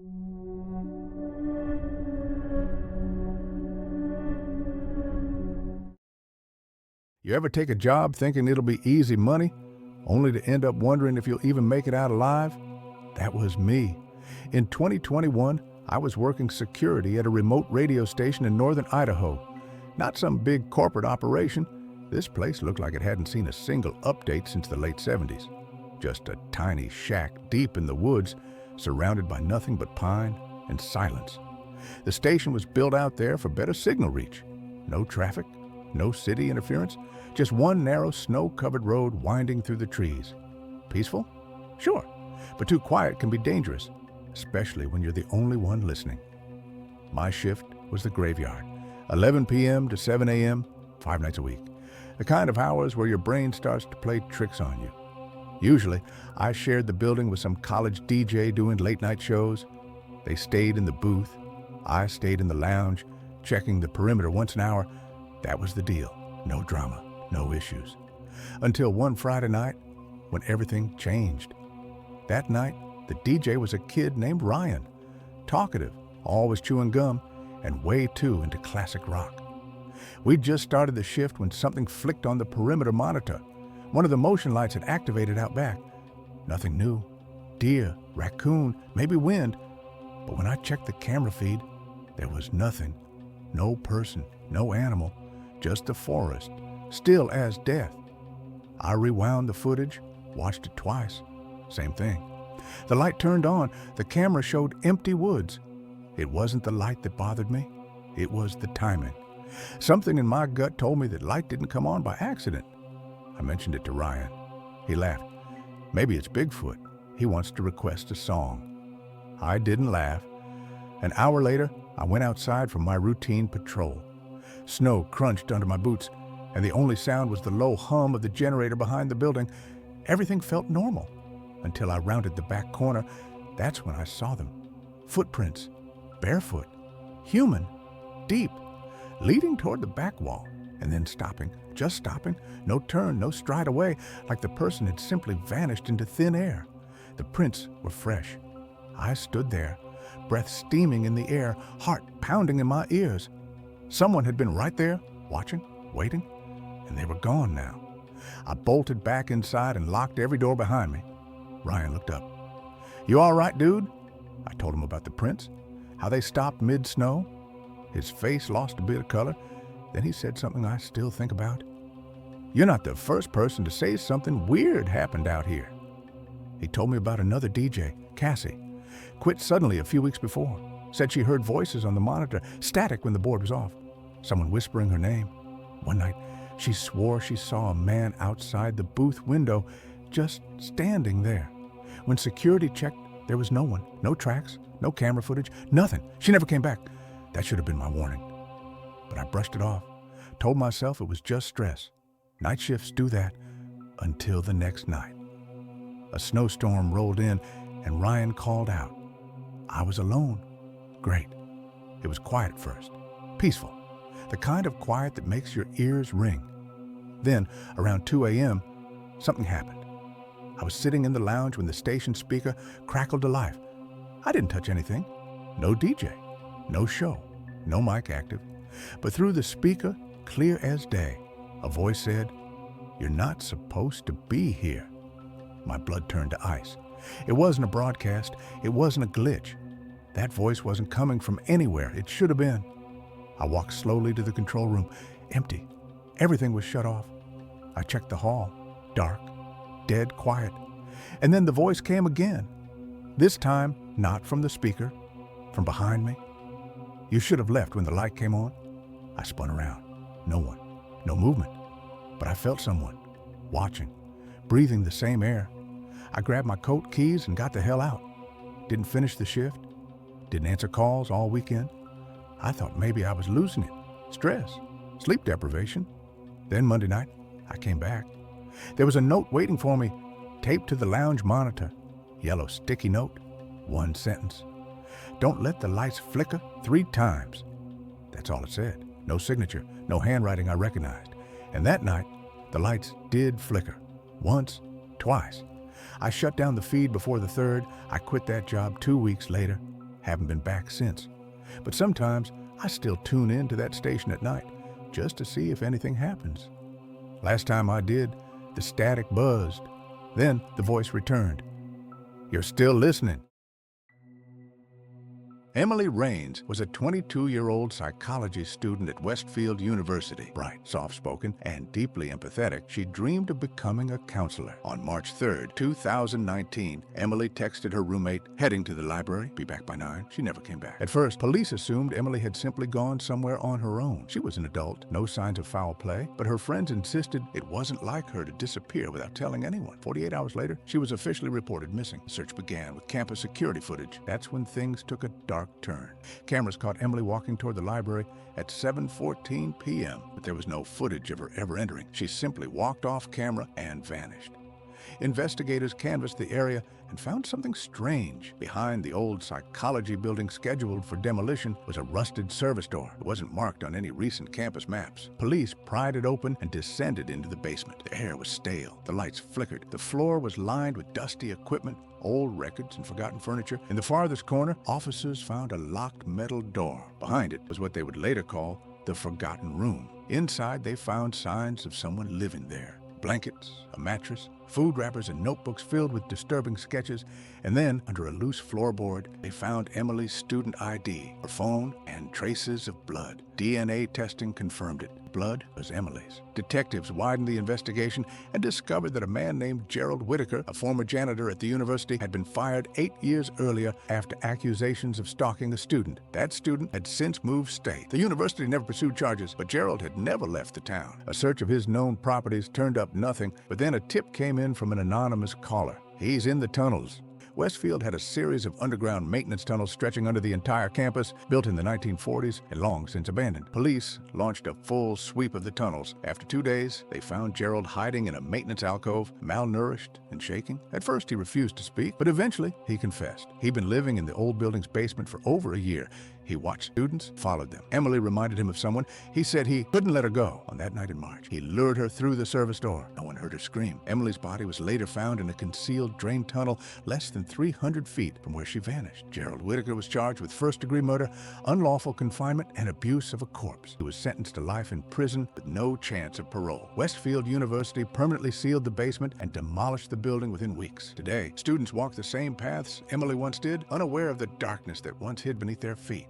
You ever take a job thinking it'll be easy money, only to end up wondering if you'll even make it out alive? That was me. In 2021, I was working security at a remote radio station in northern Idaho. Not some big corporate operation. This place looked like it hadn't seen a single update since the late 70s. Just a tiny shack deep in the woods, surrounded by nothing but pine and silence. The station was built out there for better signal reach. No traffic, no city interference, just one narrow snow-covered road winding through the trees. Peaceful? Sure, but too quiet can be dangerous, especially when you're the only one listening. My shift was the graveyard, 11 p.m. to 7 a.m., 5 nights a week. The kind of hours where your brain starts to play tricks on you. Usually, I shared the building with some college DJ doing late-night shows. They stayed in the booth. I stayed in the lounge, checking the perimeter once an hour. That was the deal. No drama, no issues. Until one Friday night, when everything changed. That night, the DJ was a kid named Ryan. Talkative, always chewing gum, and way too into classic rock. We'd just started the shift when something flicked on the perimeter monitor. One of the motion lights had activated out back. Nothing new. Deer, raccoon, maybe wind. But when I checked the camera feed, there was nothing. No person, no animal, just the forest, still as death. I rewound the footage, watched it twice. Same thing. The light turned on, the camera showed empty woods. It wasn't the light that bothered me, it was the timing. Something in my gut told me that light didn't come on by accident. I mentioned it to Ryan. He laughed. Maybe it's Bigfoot. He wants to request a song. I didn't laugh. An hour later, I went outside for my routine patrol. Snow crunched under my boots, and the only sound was the low hum of the generator behind the building. Everything felt normal until I rounded the back corner. That's when I saw them. Footprints, barefoot, human, deep, leading toward the back wall, and then stopping, just stopping, no turn, no stride away, like the person had simply vanished into thin air. The prints were fresh. I stood there, breath steaming in the air, heart pounding in my ears. Someone had been right there, watching, waiting, and they were gone now. I bolted back inside and locked every door behind me. Ryan looked up. "You all right, dude?" I told him about the prints, how they stopped mid-snow. His face lost a bit of color. Then he said something I still think about. "You're not the first person to say something weird happened out here." He told me about another DJ, Cassie. Quit suddenly a few weeks before. Said she heard voices on the monitor, static when the board was off. Someone whispering her name. One night, she swore she saw a man outside the booth window, just standing there. When security checked, there was no one, no tracks, no camera footage, nothing. She never came back. That should have been my warning. But I brushed it off, told myself it was just stress. Night shifts do that until the next night. A snowstorm rolled in and Ryan called out. I was alone. Great. It was quiet at first, peaceful, the kind of quiet that makes your ears ring. Then, around 2 a.m., something happened. I was sitting in the lounge when the station speaker crackled to life. I didn't touch anything. No DJ, no show, no mic active. But through the speaker, clear as day, a voice said, "You're not supposed to be here." My blood turned to ice. It wasn't a broadcast. It wasn't a glitch. That voice wasn't coming from anywhere. It should have been. I walked slowly to the control room. Empty. Everything was shut off. I checked the hall. Dark. Dead quiet. And then the voice came again. This time, not from the speaker, from behind me. "You should have left when the light came on." I spun around. No one. No movement. But I felt someone. Watching. Breathing the same air. I grabbed my coat, keys, and got the hell out. Didn't finish the shift. Didn't answer calls all weekend. I thought maybe I was losing it. Stress. Sleep deprivation. Then Monday night, I came back. There was a note waiting for me, taped to the lounge monitor. Yellow sticky note. One sentence. "Don't let the lights flicker 3 times. That's all it said. No signature, no handwriting I recognized. And that night, the lights did flicker. Once, twice. I shut down the feed before the third. I quit that job 2 weeks later. Haven't been back since. But sometimes I still tune in to that station at night just to see if anything happens. Last time I did, the static buzzed. Then the voice returned. "You're still listening." Emily Raines was a 22-year-old psychology student at Westfield University. Bright, soft-spoken, and deeply empathetic, she dreamed of becoming a counselor. On March 3, 2019, Emily texted her roommate, heading to the library, be back by 9. She never came back. At first, police assumed Emily had simply gone somewhere on her own. She was an adult, no signs of foul play, but her friends insisted it wasn't like her to disappear without telling anyone. 48 hours later, she was officially reported missing. The search began with campus security footage. That's when things took a dark turn. Cameras caught Emily walking toward the library at 7:14 p.m., but there was no footage of her ever entering. She simply walked off camera and vanished. Investigators canvassed the area and found something strange. Behind the old psychology building scheduled for demolition was a rusted service door. It wasn't marked on any recent campus maps. Police pried it open and descended into the basement. The air was stale. The lights flickered. The floor was lined with dusty equipment, old records, and forgotten furniture. In the farthest corner, officers found a locked metal door. Behind it was what they would later call the Forgotten Room. Inside, they found signs of someone living there. Blankets, a mattress, food wrappers, and notebooks filled with disturbing sketches. And then, under a loose floorboard, they found Emily's student ID, her phone, and traces of blood. DNA testing confirmed it. Blood was Emily's. Detectives widened the investigation and discovered that a man named Gerald Whitaker, a former janitor at the university, had been fired 8 years earlier after accusations of stalking a student. That student had since moved state. The university never pursued charges, but Gerald had never left the town. A search of his known properties turned up nothing, but then a tip came in from an anonymous caller. "He's in the tunnels." Westfield had a series of underground maintenance tunnels stretching under the entire campus, built in the 1940s and long since abandoned. Police launched a full sweep of the tunnels. After 2 days, they found Gerald hiding in a maintenance alcove, malnourished and shaking. At first, he refused to speak, but eventually he confessed. He'd been living in the old building's basement for over a year. He watched students, followed them. Emily reminded him of someone. He said he couldn't let her go. On that night in March, he lured her through the service door. No one heard her scream. Emily's body was later found in a concealed drain tunnel less than 300 feet from where she vanished. Gerald Whitaker was charged with first-degree murder, unlawful confinement, and abuse of a corpse. He was sentenced to life in prison with no chance of parole. Westfield University permanently sealed the basement and demolished the building within weeks. Today, students walk the same paths Emily once did, unaware of the darkness that once hid beneath their feet.